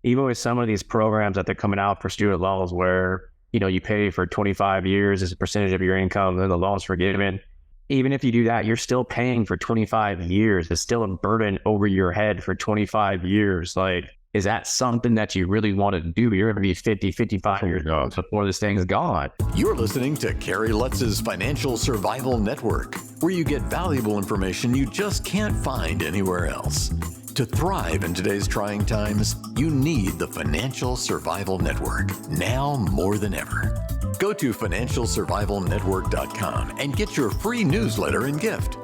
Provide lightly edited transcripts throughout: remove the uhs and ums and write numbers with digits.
even with some of these programs that they're coming out for student loans where, you pay for 25 years as a percentage of your income, then the loan's forgiven. Even if you do that, you're still paying for 25 years. It's still a burden over your head for 25 years. Like, is that something that you really want to do? You're going to be 50, 55 years old before this thing's gone. You're listening to Kerry Lutz's Financial Survival Network, where you get valuable information you just can't find anywhere else. To thrive in today's trying times, you need the Financial Survival Network, now more than ever. Go to financialsurvivalnetwork.com and get your free newsletter and gift.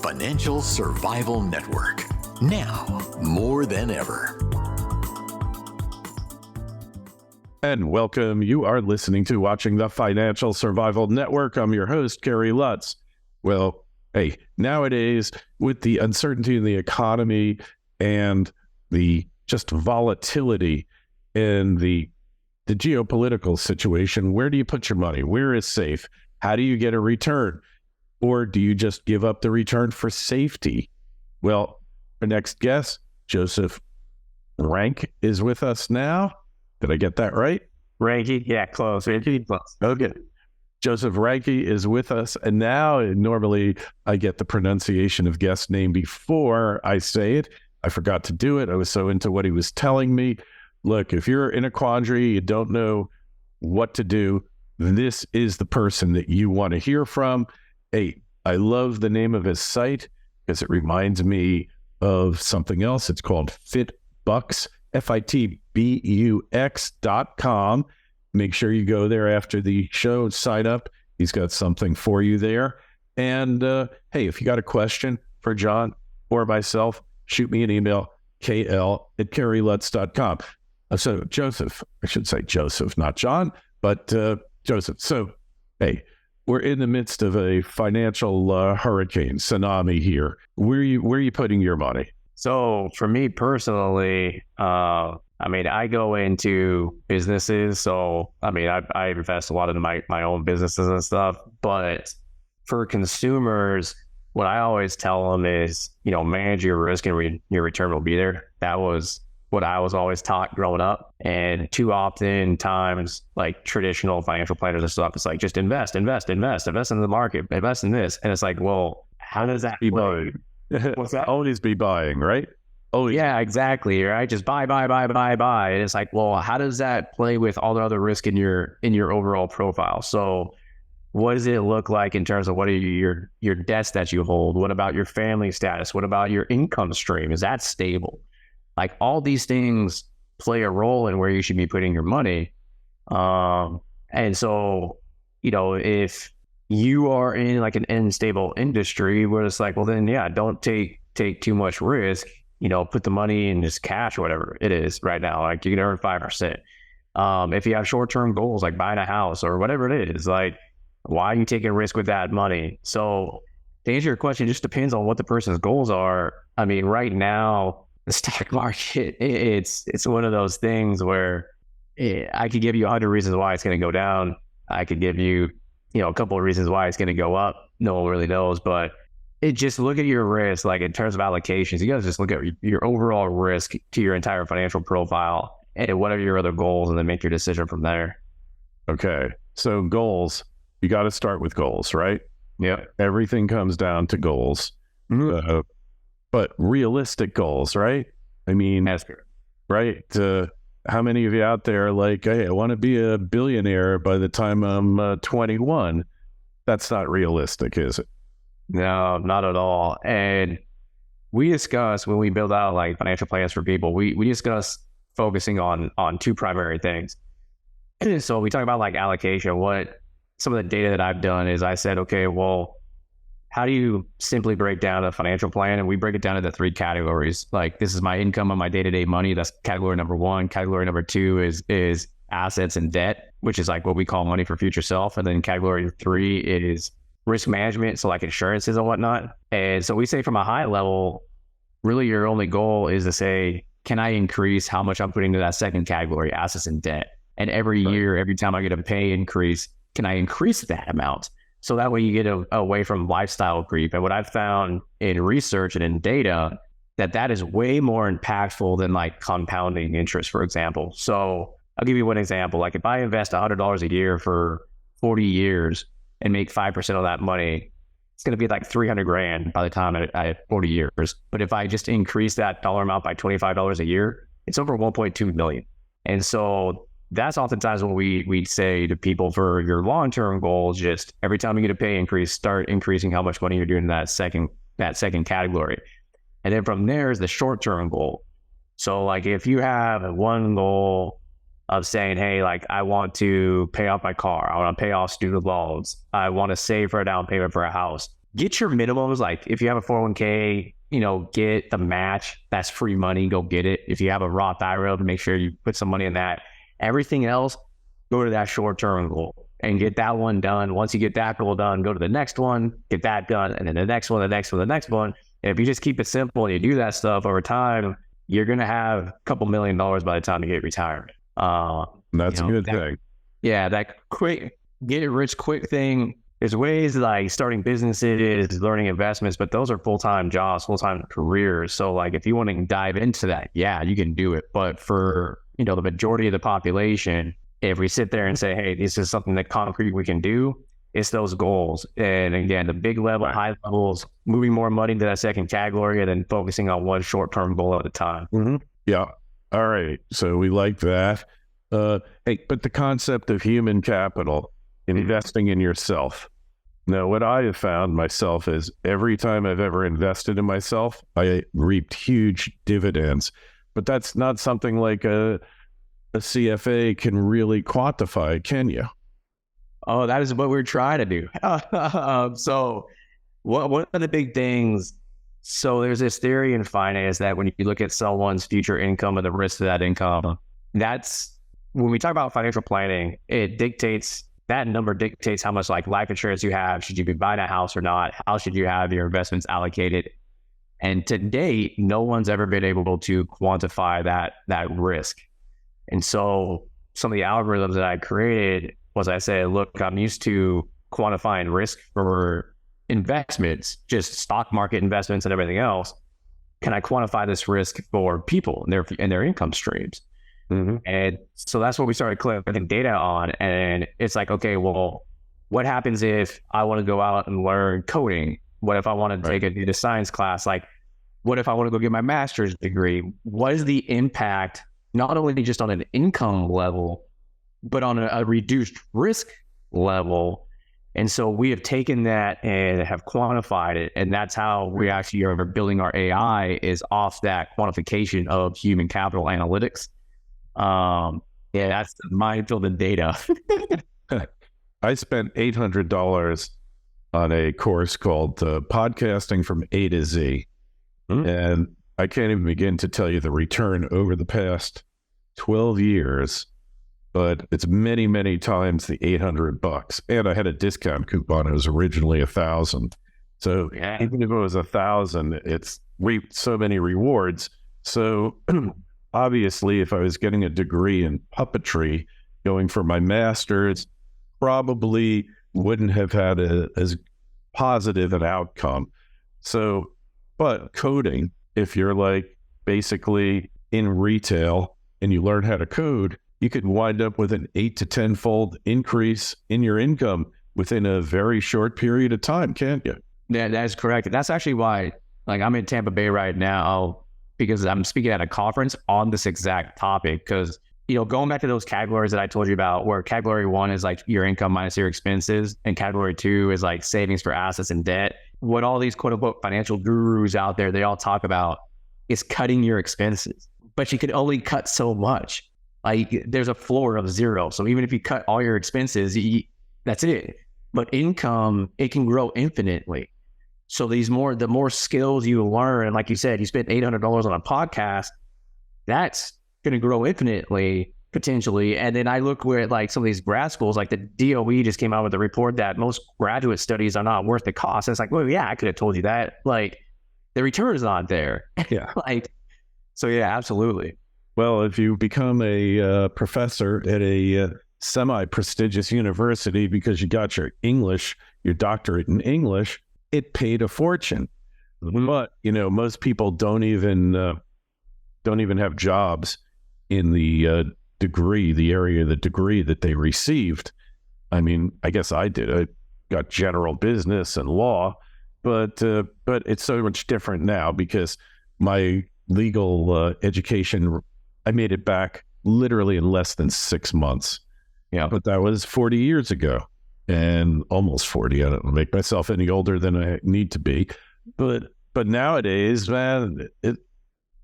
Financial Survival Network, now more than ever. And welcome. You are listening to Watching the Financial Survival Network. I'm your host, Kerry Lutz. Well, hey, nowadays, with the uncertainty in the economy and the just volatility in the geopolitical situation, where do you put your money? Where is safe? How do you get a return? Or do you just give up the return for safety? Well, our next guest, Joseph Reinke, is with us now. Did I get that right? Reinke? Yeah, close. Reinke, close. Okay. Joseph Reinke is with us. And now, normally, I get the pronunciation of guest name before I say it. I forgot to do it. I was so into what he was telling me. Look, if you're in a quandary, you don't know what to do, this is the person that you want to hear from. Hey, I love the name of his site because it reminds me of something else. It's called FitBucks, FITBUX.com. Make sure you go there after the show, sign up. He's got something for you there. And hey, if you got a question for John or myself, shoot me an email, kl@kerrylutz.com. So Joseph, I should say Joseph, not John, but Joseph. So, hey, we're in the midst of a financial hurricane, tsunami here. Where are you putting your money? So for me personally, I go into businesses. So, I invest a lot into my own businesses and stuff. But for consumers, what I always tell them is, manage your risk and your return will be there. That was what I was always taught growing up. And too often times, like traditional financial planners and stuff, it's like, just invest in the market, invest in this. And it's like, well, how does that play? What's that? Always be buying, right? Oh, yeah, exactly. Right. Just buy. And it's like, well, how does that play with all the other risk in your overall profile? So what does it look like in terms of what are your debts that you hold? What about your family status? What about your income stream? Is that stable? Like, all these things play a role in where you should be putting your money. And so, if you are in like an unstable industry where it's like, well, then, yeah, don't take too much risk, put the money in just cash or whatever it is right now. Like, you can earn 5%. If you have short-term goals, like buying a house or whatever it is, like, why are you taking risk with that money? So to answer your question, it just depends on what the person's goals are. Right now, the stock market, it's one of those things where I could give you 100 reasons why it's going to go down. I could give you, a couple of reasons why it's going to go up. No one really knows, but just look at your risk, like in terms of allocations. You guys just look at your overall risk to your entire financial profile and what are your other goals, and then make your decision from there. Okay. So goals, you got to start with goals, right? Yeah. Everything comes down to goals. Mm-hmm. But realistic goals, right? That's true. Right? How many of you out there are like, hey, I want to be a billionaire by the time I'm 21? That's not realistic, is it? No, not at all. And we discuss, when we build out like financial plans for people, we discuss focusing on two primary things. So we talk about like allocation. What some of the data that I've done is I said, okay, well, how do you simply break down a financial plan? And we break it down into 3 categories. Like, this is my income on my day-to-day money. That's category number 1. Category number 2 is assets and debt, which is like what we call money for future self. And then category 3 is risk management. So like insurances and whatnot. And so we say from a high level, really your only goal is to say, can I increase how much I'm putting into that second category, assets and debt? And every year, every time I get a pay increase, can I increase that amount? So that way you get away from lifestyle creep. And what I've found in research and in data that is way more impactful than like compounding interest, for example. So I'll give you one example. Like if I invest $100 a year for 40 years and make 5% of that money, it's going to be like 300 grand by the time I have 40 years. But if I just increase that dollar amount by $25 a year, it's over 1.2 million. And so that's oftentimes what we say to people for your long-term goals. Just every time you get a pay increase, start increasing how much money you're doing in that second category. And then from there is the short-term goal. So like if you have one goal of saying, hey, like I want to pay off my car, I want to pay off student loans, I want to save for a down payment for a house, get your minimums. Like if you have a 401k, get the match. That's free money. Go get it. If you have a Roth IRA, make sure you put some money in that. Everything else, go to that short-term goal and get that one done. Once you get that goal done, go to the next one, get that done, and then the next one, the next one, the next one. And if you just keep it simple and you do that stuff over time, you're going to have a couple $1 million by the time you get retired. That's a good thing. Yeah, that quick get rich quick thing. There's ways like starting businesses, learning investments, but those are full-time jobs, full-time careers. So like if you want to dive into that, yeah, you can do it. But for the majority of the population, if we sit there and say, hey, this is something that concrete we can do, it's those goals. And again, the big level, high levels, moving more money into that second category and then focusing on one short-term goal at a time. Mm-hmm. Yeah. All right. So we like that. Hey, but the concept of human capital, investing in yourself. Now, what I have found myself is every time I've ever invested in myself, I reaped huge dividends. But that's not something like a CFA can really quantify, can you? Oh, that is what we're trying to do. So one of the big things, so there's this theory in finance that when you look at someone's future income and the risk of that income, that's when we talk about financial planning, that number dictates how much like life insurance you have. Should you be buying a house or not? How should you have your investments allocated? And to date, no one's ever been able to quantify that risk. And so some of the algorithms that I created was I said, look, I'm used to quantifying risk for investments, just stock market investments and everything else. Can I quantify this risk for people and their income streams? Mm-hmm. And so that's what we started collecting data on. And it's like, okay, well, what happens if I want to go out and learn coding? What if I want to take a data science class? Like, what if I want to go get my master's degree? What is the impact, not only just on an income level, but on a reduced risk level? And so we have taken that and have quantified it. And that's how we actually are building our AI, is off that quantification of human capital analytics. That's the minefield of data. I spent $800 on a course called Podcasting from A to Z. Mm-hmm. And I can't even begin to tell you the return over the past 12 years, but it's many, many times the $800. And I had a discount coupon. It was originally $1,000. So even if it was $1,000, it's reaped so many rewards. So obviously, if I was getting a degree in puppetry, going for my master's, probably wouldn't have had as positive an outcome. So, but coding, if you're like basically in retail and you learn how to code, you could wind up with an 8 to 10-fold increase in your income within a very short period of time, can't you? Yeah, that is correct. That's actually why, like, I'm in Tampa Bay right now because I'm speaking at a conference on this exact topic. Because, going back to those categories that I told you about, where category 1 is like your income minus your expenses, and category 2 is like savings for assets and debt. What all these quote unquote financial gurus out there, they all talk about is cutting your expenses, but you can only cut so much. Like, there's a floor of 0. So even if you cut all your expenses, that's it. But income, it can grow infinitely. So the more skills you learn, and like you said, you spent $800 on a podcast, that's going to grow infinitely potentially. And then I look where like some of these grad schools, like the DOE just came out with a report that most graduate studies are not worth the cost. And it's like, well, yeah, I could have told you that. Like, the return is not there. Yeah. So yeah, absolutely. Well, if you become a professor at a semi-prestigious university because you got your doctorate in English, it paid a fortune. But most people don't even have jobs in the area of the degree that they received. I mean, I guess I did. I got general business and law, but it's so much different now because my legal education, I made it back literally in less than 6 months. Yeah. But that was 40 years ago, and almost 40. I don't make myself any older than I need to be. But nowadays, man,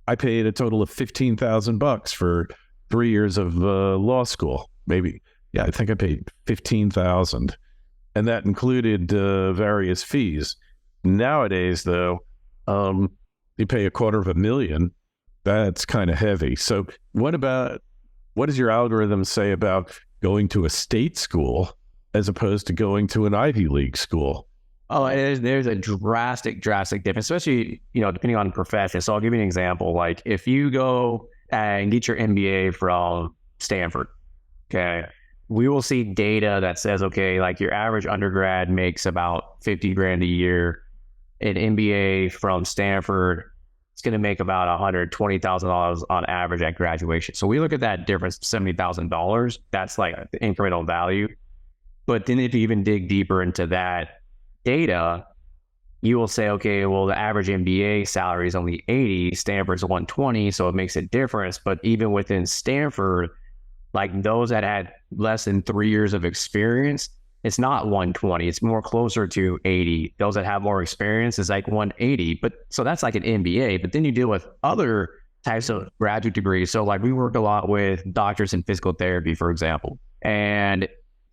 I paid a total of $15,000 for 3 years of law school. Maybe, yeah, I think I paid $15,000, and that included various fees. Nowadays, though, you pay $250,000. That's kind of heavy. So, what does your algorithm say about going to a state school as opposed to going to an Ivy League school? Oh, there's a drastic difference, especially, depending on the profession. So I'll give you an example. Like if you go and get your MBA from Stanford, okay, we will see data that says, okay, like your average undergrad makes about 50 grand a year. An MBA from Stanford, it's going to make about $120,000 on average at graduation. So we look at that difference, $70,000. That's like the incremental value. But then if you even dig deeper into that data, you will say, okay, well, the average MBA salary is only 80, Stanford's 120, so it makes a difference. But even within Stanford, like those that had less than 3 years of experience, it's not 120, it's more closer to 80. Those that have more experience is like 180. But so that's like an MBA. But then you deal with other types of graduate degrees. So like we work a lot with doctors in physical therapy, for example. And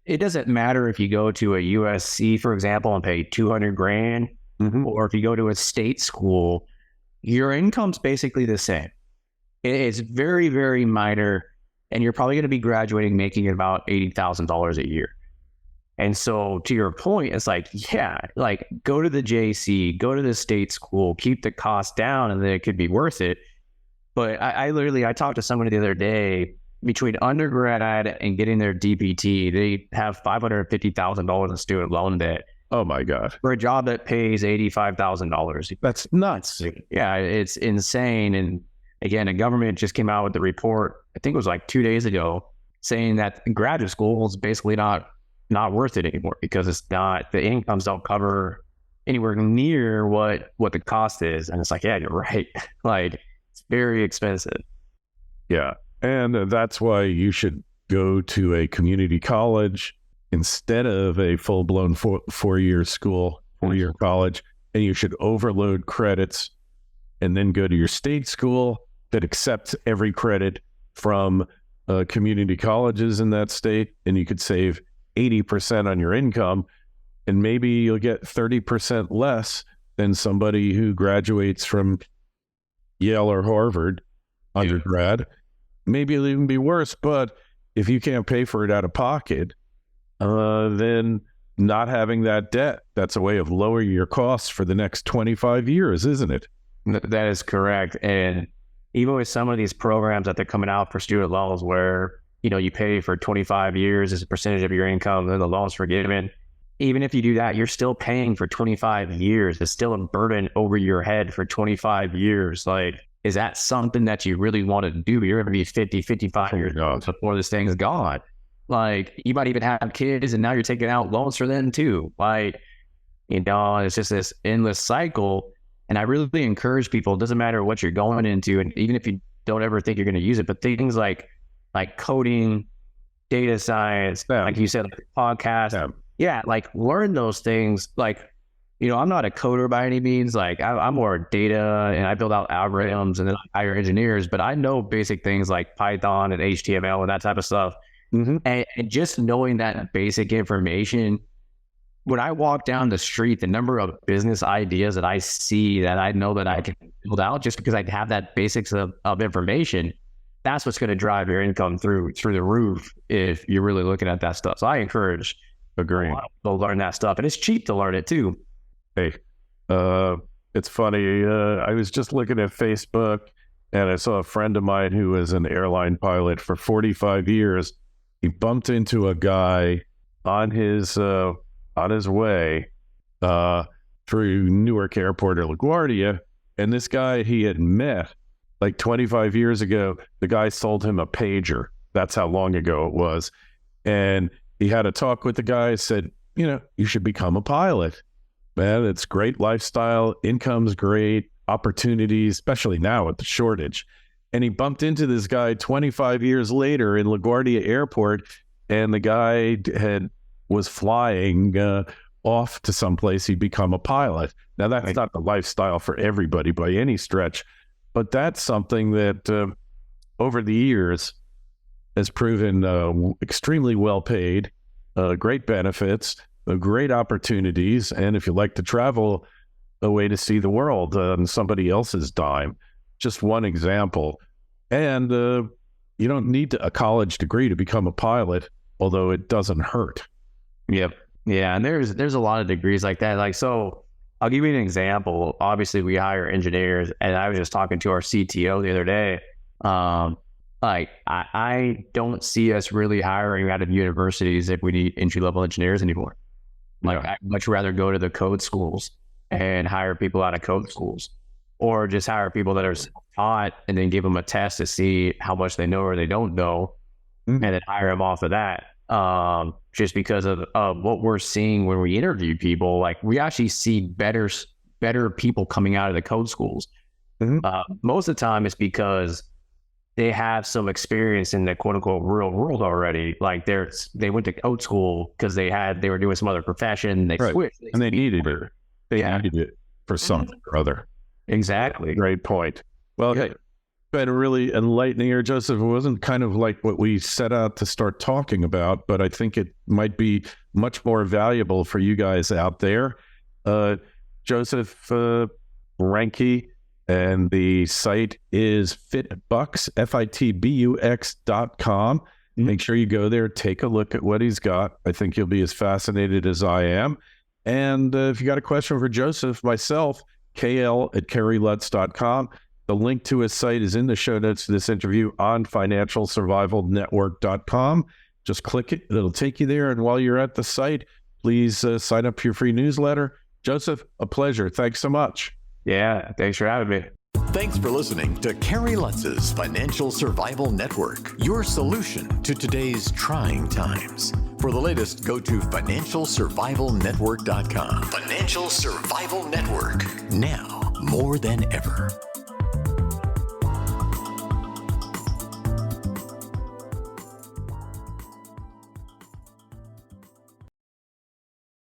it doesn't matter if you go to a USC, for example, and pay 200 grand, or if you go to a state school, your income's basically the same. It's very, very minor, and you're probably going to be graduating making about $80,000 a year. And so to your point, it's like, yeah, like go to the JC, go to the state school, keep the cost down, and then it could be worth it. But I talked to someone the other day, between undergrad and getting their DPT, they have $550,000 in student loan debt. Oh my God. For a job that pays $85,000. That's nuts. Yeah, it's insane. And again, the government just came out with the report, I think it was like 2 days ago, saying that graduate school is basically not worth it anymore because it's not, the incomes don't cover anywhere near what the cost is. And it's like, yeah, you're right. Like it's very expensive. Yeah. And that's why you should go to a community college instead of a full-blown four-year school, four-year college, and you should overload credits and then go to your state school that accepts every credit from community colleges in that state, and you could save 80% on your income, and maybe you'll get 30% less than somebody who graduates from Yale or Harvard undergrad. Maybe it'll even be worse, but if you can't pay for it out of pocket, then not having that debt, that's a way of lowering your costs for the next 25 years, isn't it? That is correct. And even with some of these programs that they're coming out for student loans where, you pay for 25 years as a percentage of your income, then the loan's forgiven. Even if you do that, you're still paying for 25 years. It's still a burden over your head for 25 years. Like, is that something that you really want to do? You're going to be 50, 55 years old before this thing is gone. Like, you might even have kids and now you're taking out loans for them too. Like, it's just this endless cycle. And I really encourage people, it doesn't matter what you're going into, and even if you don't ever think you're going to use it, but things like coding, data science, like you said, like podcast, like learn those things. Like, I'm not a coder by any means. Like I'm more data and I build out algorithms and then I hire engineers, but I know basic things like Python and HTML and that type of stuff. And just knowing that basic information, when I walk down the street, the number of business ideas that I see that I know that I can build out just because I have that basics of information, that's what's going to drive your income through the roof if you're really looking at that stuff. So I encourage people to learn that stuff. And it's cheap to learn it too. Hey, it's funny. I was just looking at Facebook and I saw a friend of mine who was an airline pilot for 45 years. He bumped into a guy on his way through Newark Airport or LaGuardia. And this guy he had met like 25 years ago, the guy sold him a pager. That's how long ago it was. And he had a talk with the guy, said, you should become a pilot. Man, it's great lifestyle, income's great, opportunities, especially now with the shortage. And he bumped into this guy 25 years later in LaGuardia Airport, and the guy was flying off to someplace. He'd become a pilot. Now, that's not the lifestyle for everybody by any stretch, but that's something that over the years has proven extremely well paid, great benefits, great opportunities. And if you like to travel, a way to see the world on somebody else's dime. Just one example. And you don't need a college degree to become a pilot, although it doesn't hurt. Yep. Yeah. And there's a lot of degrees like that. Like, so I'll give you an example. Obviously, we hire engineers, and I was just talking to our CTO the other day. Like, I don't see us really hiring out of universities if we need entry-level engineers anymore. Like, I'd much rather go to the code schools and hire people out of code schools, or just hire people that are taught and then give them a test to see how much they know or they don't know, and then hire them off of that. Just because of what we're seeing when we interview people, like, we actually see better people coming out of the code schools. Most of the time it's because they have some experience in the quote unquote real world already. Like, they went to code school because they were doing some other profession. They switched. And they needed it. They needed it for something or other. Exactly. Great point. Well, it's been really enlightening here, Joseph. It wasn't kind of like what we set out to start talking about, but I think it might be much more valuable for you guys out there. Joseph Reinke, and the site is fitbux, FITBUX.com. Make sure you go there, take a look at what he's got. I think you'll be as fascinated as I am. And if you got a question for Joseph, myself, KL@kerrylutz.com. The link to his site is in the show notes to this interview on financialsurvivalnetwork.com. Just click it. It'll take you there. And while you're at the site, please sign up for your free newsletter. Joseph, a pleasure. Thanks so much. Yeah, thanks for having me. Thanks for listening to Kerry Lutz's Financial Survival Network, your solution to today's trying times. For the latest, go to financialsurvivalnetwork.com. Financial Survival Network, now more than ever.